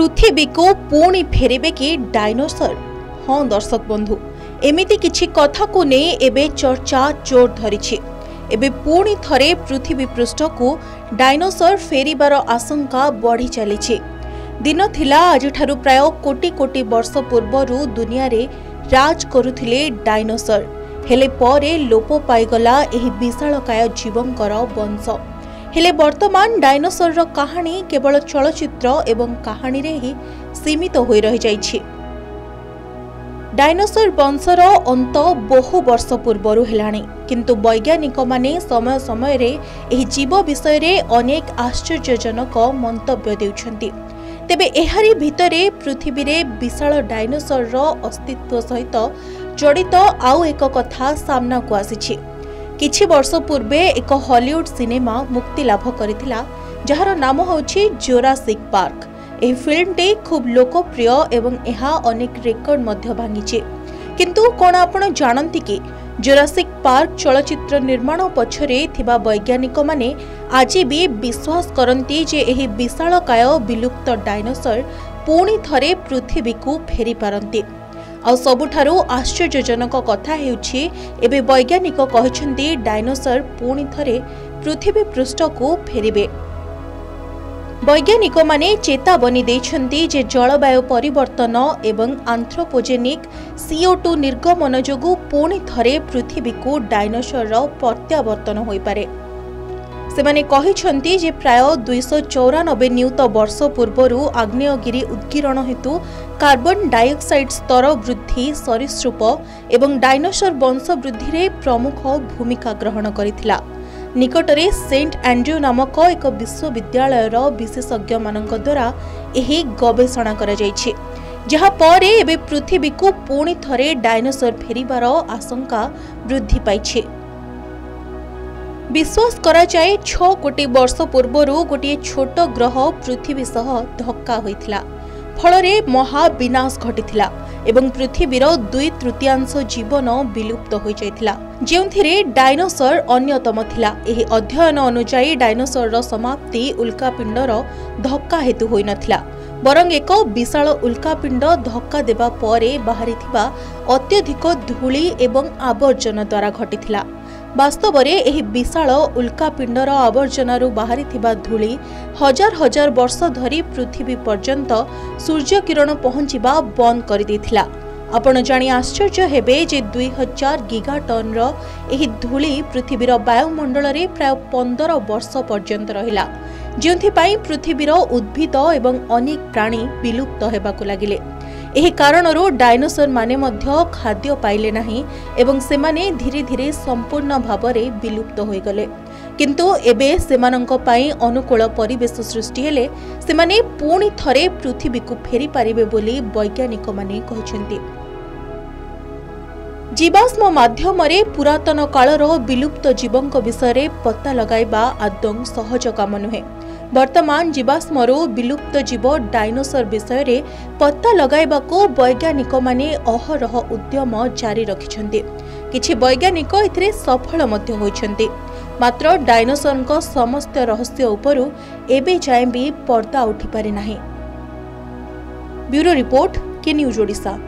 पृथ्वी को पुणी फेरबे कि डायनोसर। हाँ दर्शक बंधु, एमिति किछि कथा को नहीं एबे चर्चा जोर धरिछि। एबे पुणी थरे पृथ्वी पृष्ठ को डायनोसर फेरिबार आशंका बढ़ी चलीछि। दिन थिला आजिठारु प्राय कोटी कोटी वर्ष पूर्वरु दुनिया रे राज करुथिले डायनोसर। हेले परे लोप पाइगला एही विशालकाय जीवंकर वंश। हेले वर्तमान डायनोसर रो कहानी केवल चलचित्र एवं कहानी रे ही सीमित होई रहि जाइछि। डायनोसर वंशर अंत बहु वर्ष पूर्वरु हेलाणी, किंतु वैज्ञानिक माने समय समय रे एही जीव विषय रे अनेक आश्चर्यजनक मंतव्य देउछन्ति। तेबे एहारी भितरे पृथ्वी रे विशाल डायनोसर रो अस्तित्व सहित जड़ित आउ एक कथा सामना को आसीछि। किछि वर्ष पूर्वे एक हॉलीवुड सिनेमा मुक्ति लाभ करिथिला, जहार नाम होछि जोरासिक पार्क। एही फिल्मटी खूब लोकप्रिय एवं एहा अनेक रेकर्ड मध्य भांगिछि। किंतु कोन आपण जानंती कि जोरासिक पार्क चलचित्र निर्माण पछरे थिबा वैज्ञानिक माने आज भी विश्वास करंती जे एही विशालकाय विलुप्त डायनोसर पुणी थरे पृथ्वी को फेरी पारंती। आ सबुठारु आश्चर्यजनक कथा हेउछि एबे वैज्ञानिक कहिसंती डायनोसर पुणी थरे पृथ्वी पृष्ठ को फेरिबे। वैज्ञानिक माने चेतावनी दैछंती जे जलवायु परिवर्तन एवं आंथ्रोपोजेनिक CO2 निर्गमन जोगु पुणी थरे पृथ्वी को डायनोसर प्रत्यावर्तन होई पारे। सेमाने कहिसंती जे प्राय 294 नियुत वर्ष पूर्वरु आग्नेयगिरी उद्गीरण हेतु कार्बन डाइऑक्साइड स्तर वृद्धि सरीसृप एवं डायनोसर वंश वृद्धि रे प्रमुख भूमिका ग्रहण करिथिला। निकटरे सेंट एंड्रयू नामक एक विश्वविद्यालयर विशेषज्ञ मानक द्वारा एही गवेषणा करा जायछि, जहा परे एबे पृथ्वी को पुणी थरे डायनोसर फेरिबार आशंका वृद्धि पाइछि। विश्वास करा जाए 6 कोटी वर्ष पूर्वरु गोटे छोट ग्रह पृथ्वी सह धक्का होइथिला, फलरे महाविनाश घटिथिला एवं पृथ्वीर 2/3 जीवन विलुप्त हो जाइथिला, जेउथिरे डायनोसर अन्यतम थिला। एही अध्ययन अनुसार डायनोसर समाप्ति उल्कापिंडर धक्का हेतु होई नथिला, बरং एक विशाल उल्कापिंड धक्का देबा परे बाहरिथिबा अत्यधिक धूली एवं आवर्जन द्वारा घटिथिला। वास्तव में एही विशाल उल्कापिंडर आवर्जनारू बाहरिथिबा धूली हजार हजार वर्ष धरी पृथ्वी पर्यंत सूर्य किरण पहुंचीबा बंद कर देथिला। आपण जानि आश्चर्य हेबे जे 2000 गीगाटन रो एही धूली पृथ्वीर वायुमंडल रे प्राय 15 वर्ष पर्यंत रहिला, जेउथिपाई पृथ्वीर उद्भिद एवं अनेक प्राणी विलुप्त हेबाकु लागिले। एही कारणरू डायनोसर माने मध्य खाद्य पाइले नाही एवं सेमाने धीरे धीरे संपूर्ण भावरे विलुप्त होई गले। किंतु एबे सेमानंक पई अनुकूल परिवेश सृष्टि हेले सेमाने पुणी थरे पृथ्वी को फेरी पारिबे बोली वैज्ञानिक माने कहिसेंती। जीवाश्म माध्यमरे पुरातन कालर विलुप्त जीवंक विषय पता लगाइबा आदौ सहज काम नुहे। वर्तमान जीवाश्मरू विलुप्त जीव डायनोसर विषय रे पता लगाइबाको वैज्ञानिक माने अहरह उद्यम जारी रखिछन्ति। किछि वैज्ञानिक एथिरे सफल मध्य होइछन्ति, मात्र डायनोसरक समस्त रहस्य उपरु एबे जाय भी पर्दा उठी पारे नाही। ब्यूरो रिपोर्ट के न्यूज ओडिशा।